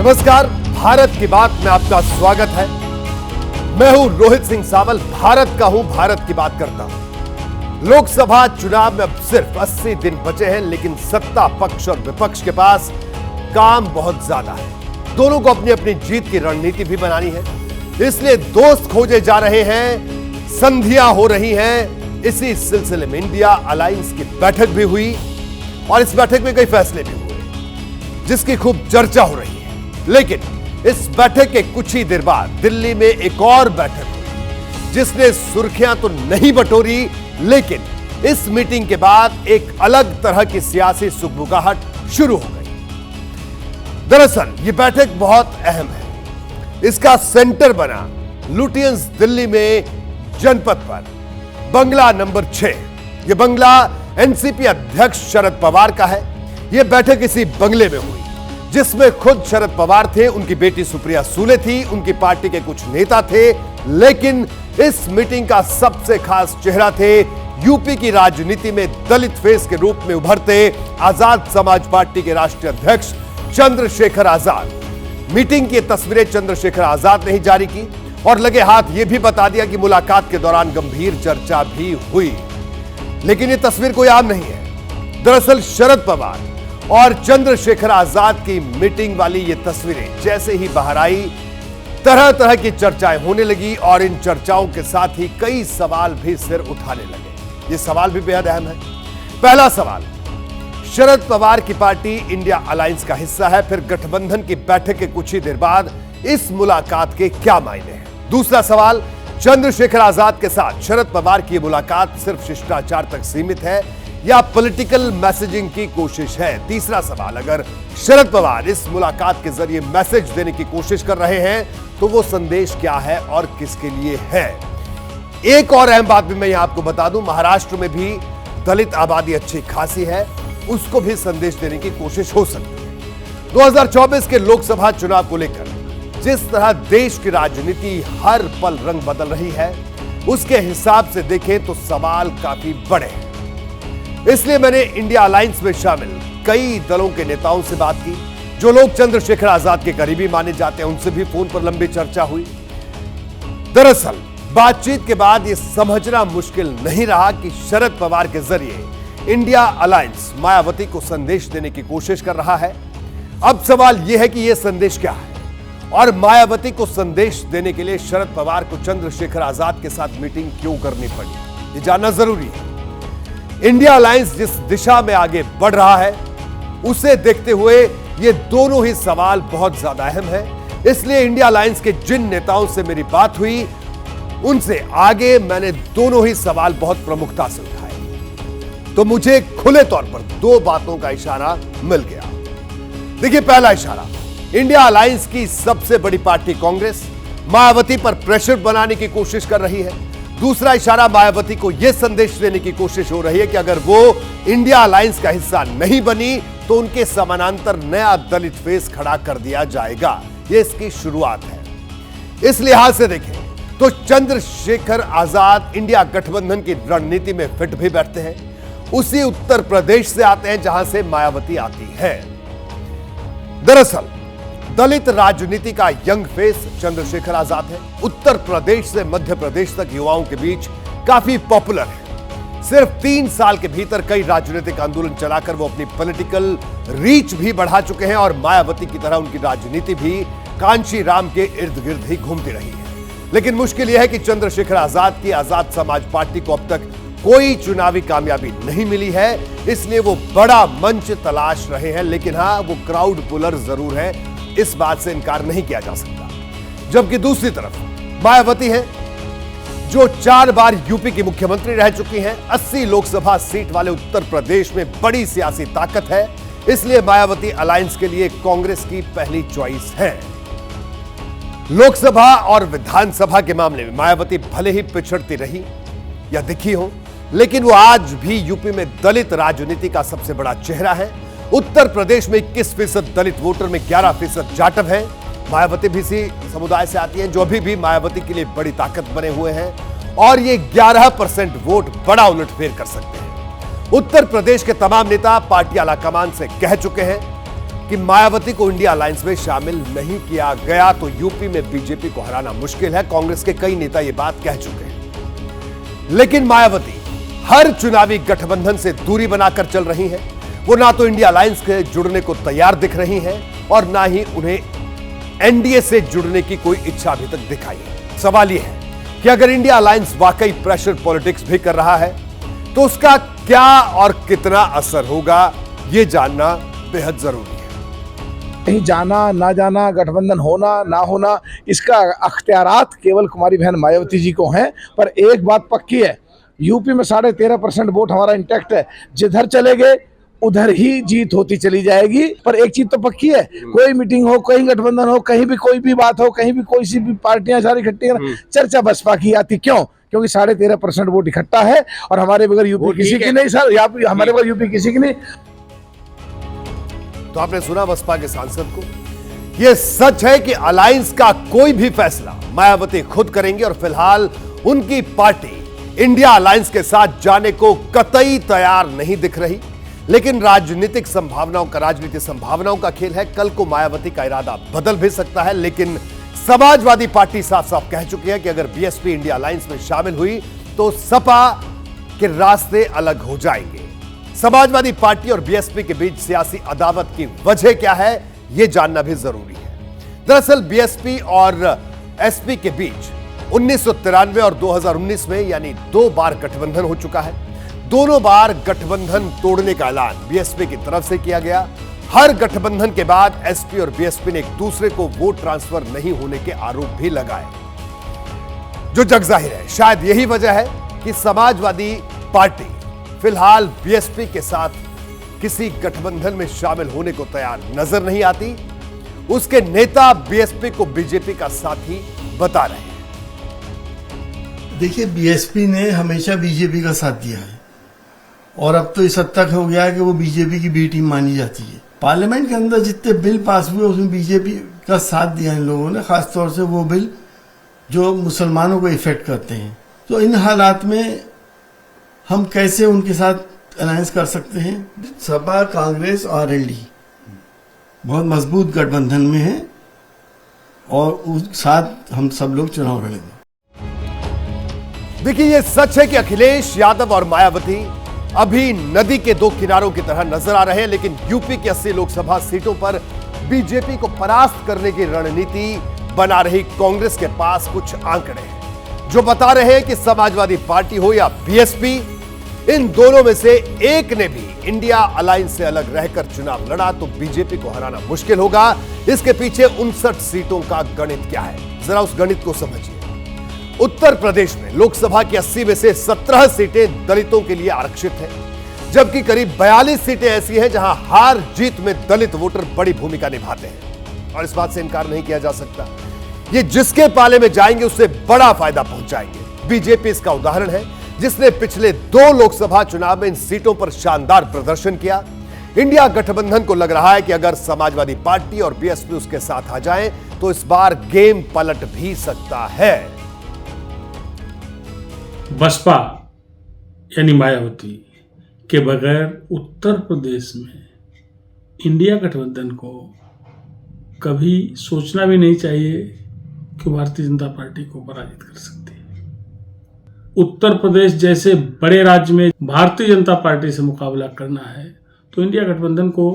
नमस्कार, भारत की बात में आपका स्वागत है। मैं हूं रोहित सिंह सावल, भारत का हूं, भारत की बात करता हूं। लोकसभा चुनाव में अब सिर्फ 80 दिन बचे हैं, लेकिन सत्ता पक्ष और विपक्ष के पास काम बहुत ज्यादा है। दोनों को अपनी अपनी जीत की रणनीति भी बनानी है, इसलिए दोस्त खोजे जा रहे हैं, संधियां हो रही हैं। इसी सिलसिले में इंडिया अलायंस की बैठक भी हुई और इस बैठक में कई फैसले भी हुए, जिसकी खूब चर्चा हो रही है। लेकिन इस बैठक के कुछ ही देर बाद दिल्ली में एक और बैठक हुई, जिसने सुर्खियां तो नहीं बटोरी, लेकिन इस मीटिंग के बाद एक अलग तरह की सियासी सुगबुगाहट शुरू हो गई। दरअसल यह बैठक बहुत अहम है। इसका सेंटर बना लुटियंस दिल्ली में जनपथ पर बंगला नंबर 6। यह बंगला एनसीपी अध्यक्ष शरद पवार का है। यह बैठक इसी बंगले में हुई, जिसमें खुद शरद पवार थे, उनकी बेटी सुप्रिया सूले थी, उनकी पार्टी के कुछ नेता थे। लेकिन इस मीटिंग का सबसे खास चेहरा थे यूपी की राजनीति में दलित फेस के रूप में उभरते आजाद समाज पार्टी के राष्ट्रीय अध्यक्ष चंद्रशेखर आजाद। मीटिंग की तस्वीरें चंद्रशेखर आजाद ने ही जारी की और लगे हाथ यह भी बता दिया कि मुलाकात के दौरान गंभीर चर्चा भी हुई। लेकिन यह तस्वीर कोई आम नहीं है। दरअसल शरद पवार और चंद्रशेखर आजाद की मीटिंग वाली ये तस्वीरें जैसे ही बाहर आई, तरह तरह की चर्चाएं होने लगी और इन चर्चाओं के साथ ही कई सवाल भी सिर उठाने लगे। ये सवाल भी बेहद अहम है। पहला सवाल, शरद पवार की पार्टी इंडिया अलायंस का हिस्सा है, फिर गठबंधन की बैठक के कुछ ही देर बाद इस मुलाकात के क्या मायने हैं। दूसरा सवाल, चंद्रशेखर आजाद के साथ शरद पवार की मुलाकात सिर्फ शिष्टाचार तक सीमित है या पॉलिटिकल मैसेजिंग की कोशिश है। तीसरा सवाल, अगर शरद पवार इस मुलाकात के जरिए मैसेज देने की कोशिश कर रहे हैं तो वो संदेश क्या है और किसके लिए है। एक और अहम बात भी मैं यहां आपको बता दूं, महाराष्ट्र में भी दलित आबादी अच्छी खासी है, उसको भी संदेश देने की कोशिश हो सकती है। 2024 के लोकसभा चुनाव को लेकर जिस तरह देश की राजनीति हर पल रंग बदल रही है, उसके हिसाब से देखें तो सवाल काफी बड़े हैं। इसलिए मैंने इंडिया अलायंस में शामिल कई दलों के नेताओं से बात की। जो लोग चंद्रशेखर आजाद के करीबी माने जाते हैं, उनसे भी फोन पर लंबी चर्चा हुई। दरअसल बातचीत के बाद यह समझना मुश्किल नहीं रहा कि शरद पवार के जरिए इंडिया अलायंस मायावती को संदेश देने की कोशिश कर रहा है। अब सवाल यह है कि यह संदेश क्या है और मायावती को संदेश देने के लिए शरद पवार को चंद्रशेखर आजाद के साथ मीटिंग क्यों करनी पड़ी, यह जानना जरूरी है। इंडिया अलायंस जिस दिशा में आगे बढ़ रहा है, उसे देखते हुए ये दोनों ही सवाल बहुत ज्यादा अहम है। इसलिए इंडिया अलायंस के जिन नेताओं से मेरी बात हुई, उनसे आगे मैंने दोनों ही सवाल बहुत प्रमुखता से उठाए, तो मुझे खुले तौर पर दो बातों का इशारा मिल गया। देखिए, पहला इशारा, इंडिया अलायंस की सबसे बड़ी पार्टी कांग्रेस मायावती पर प्रेशर बनाने की कोशिश कर रही है। दूसरा इशारा, मायावती को यह संदेश देने की कोशिश हो रही है कि अगर वो इंडिया अलायंस का हिस्सा नहीं बनी तो उनके समानांतर नया दलित फेस खड़ा कर दिया जाएगा। यह इसकी शुरुआत है। इस लिहाज से देखें तो चंद्रशेखर आजाद इंडिया गठबंधन की रणनीति में फिट भी बैठते हैं। उसी उत्तर प्रदेश से आते हैं जहां से मायावती आती है। दरअसल दलित राजनीति का यंग फेस चंद्रशेखर आजाद है। उत्तर प्रदेश से मध्य प्रदेश तक युवाओं के बीच काफी पॉपुलर है। सिर्फ 3 साल के भीतर कई राजनीतिक आंदोलन चलाकर वो अपनी पॉलिटिकल रीच भी बढ़ा चुके हैं और मायावती की तरह उनकी राजनीति भी कांशी राम के इर्द गिर्द ही घूमती रही है। लेकिन मुश्किल यह है कि चंद्रशेखर आजाद की आजाद समाज पार्टी को अब तक कोई चुनावी कामयाबी नहीं मिली है, इसलिए वो बड़ा मंच तलाश रहे हैं। लेकिन हां, वो क्राउड पुलर जरूर है, इस बात से इनकार नहीं किया जा सकता। जबकि दूसरी तरफ मायावती है, जो 4 बार यूपी की मुख्यमंत्री रह चुकी हैं। 80 लोकसभा सीट वाले उत्तर प्रदेश में बड़ी सियासी ताकत है, इसलिए मायावती अलायंस के लिए कांग्रेस की पहली चॉइस है। लोकसभा और विधानसभा के मामले में मायावती भले ही पिछड़ती रही या दिखी हो, लेकिन वो आज भी यूपी में दलित राजनीति का सबसे बड़ा चेहरा है। उत्तर प्रदेश में 21% दलित वोटर में 11% जाटव है। मायावती भी इसी समुदाय से आती हैं, जो अभी भी मायावती के लिए बड़ी ताकत बने हुए हैं और ये 11% वोट बड़ा उलटफेर कर सकते हैं। उत्तर प्रदेश के तमाम नेता पार्टी आलाकमान से कह चुके हैं कि मायावती को इंडिया अलायंस में शामिल नहीं किया गया तो यूपी में बीजेपी को हराना मुश्किल है। कांग्रेस के कई नेता यह बात कह चुके हैं, लेकिन मायावती हर चुनावी गठबंधन से दूरी बनाकर चल रही हैं। वो ना तो इंडिया अलायंस के जुड़ने को तैयार दिख रही हैं और ना ही उन्हें एनडीए से जुड़ने की कोई इच्छा अभी तक दिखाई है। सवाल यह है कि अगर इंडिया अलायंस वाकई प्रेशर पॉलिटिक्स भी कर रहा है तो उसका क्या और कितना असर होगा, यह जानना बेहद जरूरी है। कहीं जाना ना जाना, गठबंधन होना ना होना, इसका अख्तियारात केवल कुमारी बहन मायावती जी को हैं। पर एक बात पक्की है, यूपी में 13.5% वोट हमारा इंटैक्ट है। जिधर चले गए उधर ही जीत होती चली जाएगी। पर एक चीज तो पक्की है, कोई मीटिंग हो, कहीं गठबंधन हो, कहीं भी कोई भी बात हो, कहीं भी कोई सी भी पार्टियां सारी इकट्ठी कर चर्चा बसपा की आती। क्यों? क्योंकि 13.5% वोट इकट्ठा है और हमारे बगैर यूपी किसी की नहीं सर, हमारे बगैर यूपी किसी की नहीं। तो आपने सुना बसपा के सांसद को। यह सच है कि अलायंस का कोई भी फैसला मायावती खुद करेंगे और फिलहाल उनकी पार्टी इंडिया अलायंस के साथ जाने को कतई तैयार नहीं दिख रही। लेकिन राजनीतिक संभावनाओं का खेल है। कल को मायावती का इरादा बदल भी सकता है। लेकिन समाजवादी पार्टी साफ साफ कह चुकी है कि अगर बीएसपी इंडिया अलायंस में शामिल हुई तो सपा के रास्ते अलग हो जाएंगे। समाजवादी पार्टी और बीएसपी के बीच सियासी अदावत की वजह क्या है, यह जानना भी जरूरी है। दरअसल बीएसपी और एसपी के बीच 1993 और 2019 में यानी 2 बार गठबंधन हो चुका है। दोनों बार गठबंधन तोड़ने का ऐलान बीएसपी की तरफ से किया गया। हर गठबंधन के बाद एसपी और बीएसपी ने एक दूसरे को वोट ट्रांसफर नहीं होने के आरोप भी लगाए, जो जगजाहिर है। शायद यही वजह है कि समाजवादी पार्टी फिलहाल बीएसपी के साथ किसी गठबंधन में शामिल होने को तैयार नजर नहीं आती। उसके नेता बीएसपी को बीजेपी का साथी बता रहे हैं। देखिए, बीएसपी ने हमेशा बीजेपी का साथ दिया है और अब तो इस हद तक हो गया है कि वो बीजेपी की बी टीम मानी जाती है। पार्लियामेंट के अंदर जितने बिल पास हुए उसमें बीजेपी का साथ दिया इन लोगों ने, खासतौर से वो बिल जो मुसलमानों को इफेक्ट करते हैं। तो इन हालात में हम कैसे उनके साथ अलायंस कर सकते हैं? सपा, कांग्रेस और आरएलडी बहुत मजबूत गठबंधन में है और उस साथ हम सब लोग चुनाव लड़ेंगे। देखिए, यह सच है कि अखिलेश यादव और मायावती अभी नदी के 2 किनारों की तरह नजर आ रहे हैं। लेकिन यूपी की 80 लोकसभा सीटों पर बीजेपी को परास्त करने की रणनीति बना रही कांग्रेस के पास कुछ आंकड़े हैं जो बता रहे हैं कि समाजवादी पार्टी हो या बीएसपी, इन दोनों में से एक ने भी इंडिया अलायंस से अलग रहकर चुनाव लड़ा तो बीजेपी को हराना मुश्किल होगा। इसके पीछे 59 सीटों का गणित क्या है, जरा उस गणित को समझिए। उत्तर प्रदेश में लोकसभा की 80 में से 17 सीटें दलितों के लिए आरक्षित हैं, जबकि करीब 42 सीटें ऐसी हैं जहां हार जीत में दलित वोटर बड़ी भूमिका निभाते हैं। और इस बात से इनकार नहीं किया जा सकता, ये जिसके पाले में जाएंगे उससे बड़ा फायदा पहुंचाएंगे। बीजेपी इसका उदाहरण है, जिसने पिछले 2 लोकसभा चुनाव में इन सीटों पर शानदार प्रदर्शन किया। इंडिया गठबंधन को लग रहा है कि अगर समाजवादी पार्टी और बीएसपी उसके साथ आ जाएं तो इस बार गेम पलट भी सकता है। बसपा यानी मायावती के बगैर उत्तर प्रदेश में इंडिया गठबंधन को कभी सोचना भी नहीं चाहिए कि भारतीय जनता पार्टी को पराजित कर सकती है। उत्तर प्रदेश जैसे बड़े राज्य में भारतीय जनता पार्टी से मुकाबला करना है तो इंडिया गठबंधन को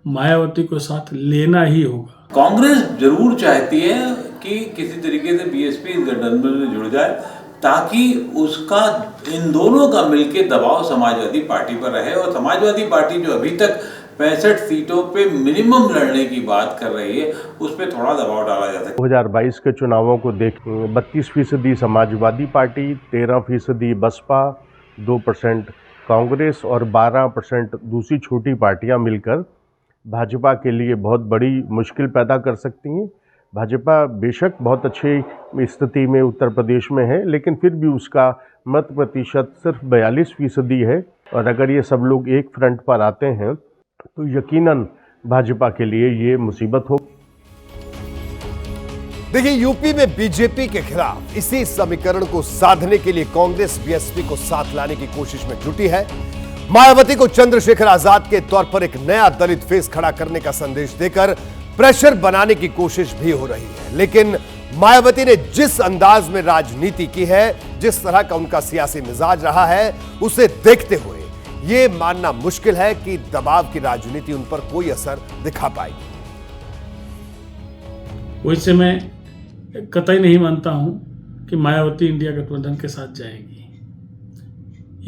मायावती को साथ लेना ही होगा। कांग्रेस जरूर चाहती है कि किसी तरीके से बीएसपी इस गठबंधन में जुड़ जाए ताकि उसका इन दोनों का मिलकर दबाव समाजवादी पार्टी पर रहे और समाजवादी पार्टी जो अभी तक 65 सीटों पे मिनिमम लड़ने की बात कर रही है उस पर थोड़ा दबाव डाला जा सकता है। 2022 के चुनावों को देखें, 32% समाजवादी पार्टी, 13% बसपा, 2% कांग्रेस और 12% दूसरी छोटी पार्टियां मिलकर भाजपा के लिए बहुत बड़ी मुश्किल पैदा कर सकती हैं। भाजपा बेशक बहुत अच्छी स्थिति में उत्तर प्रदेश में है, लेकिन फिर भी उसका मत प्रतिशत सिर्फ 42% है और अगर ये सब लोग एक फ्रंट पर आते हैं तो यकीनन भाजपा के लिए ये मुसीबत हो। देखिए, यूपी में बीजेपी के खिलाफ इसी समीकरण को साधने के लिए कांग्रेस बीएसपी को साथ लाने की कोशिश में जुटी है। मायावती को चंद्रशेखर आजाद के तौर पर एक नया दलित फेस खड़ा करने का संदेश देकर प्रेशर बनाने की कोशिश भी हो रही है। लेकिन मायावती ने जिस अंदाज में राजनीति की है, जिस तरह का उनका सियासी मिजाज रहा है, उसे देखते हुए यह मानना मुश्किल है कि दबाव की राजनीति उन पर कोई असर दिखा पाएगी। वैसे मैं कतई नहीं मानता हूं कि मायावती इंडिया गठबंधन के साथ जाएंगी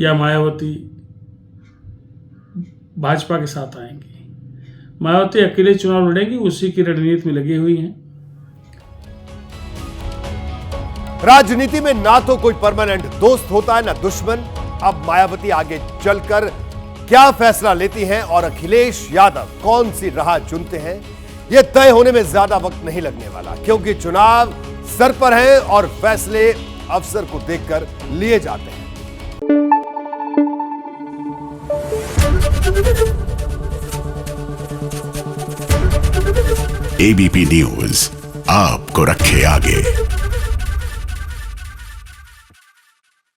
या मायावती भाजपा के साथ आएंगी। मायावती अकेले चुनाव लड़ेंगी, उसी की रणनीति में लगी हुई हैं। राजनीति में ना तो कोई परमानेंट दोस्त होता है ना दुश्मन। अब मायावती आगे चलकर क्या फैसला लेती हैं और अखिलेश यादव कौन सी राह चुनते हैं, यह तय होने में ज्यादा वक्त नहीं लगने वाला, क्योंकि चुनाव सर पर है और फैसले अवसर को देखकर लिए जाते हैं। एबीपी न्यूज आपको रखे आगे।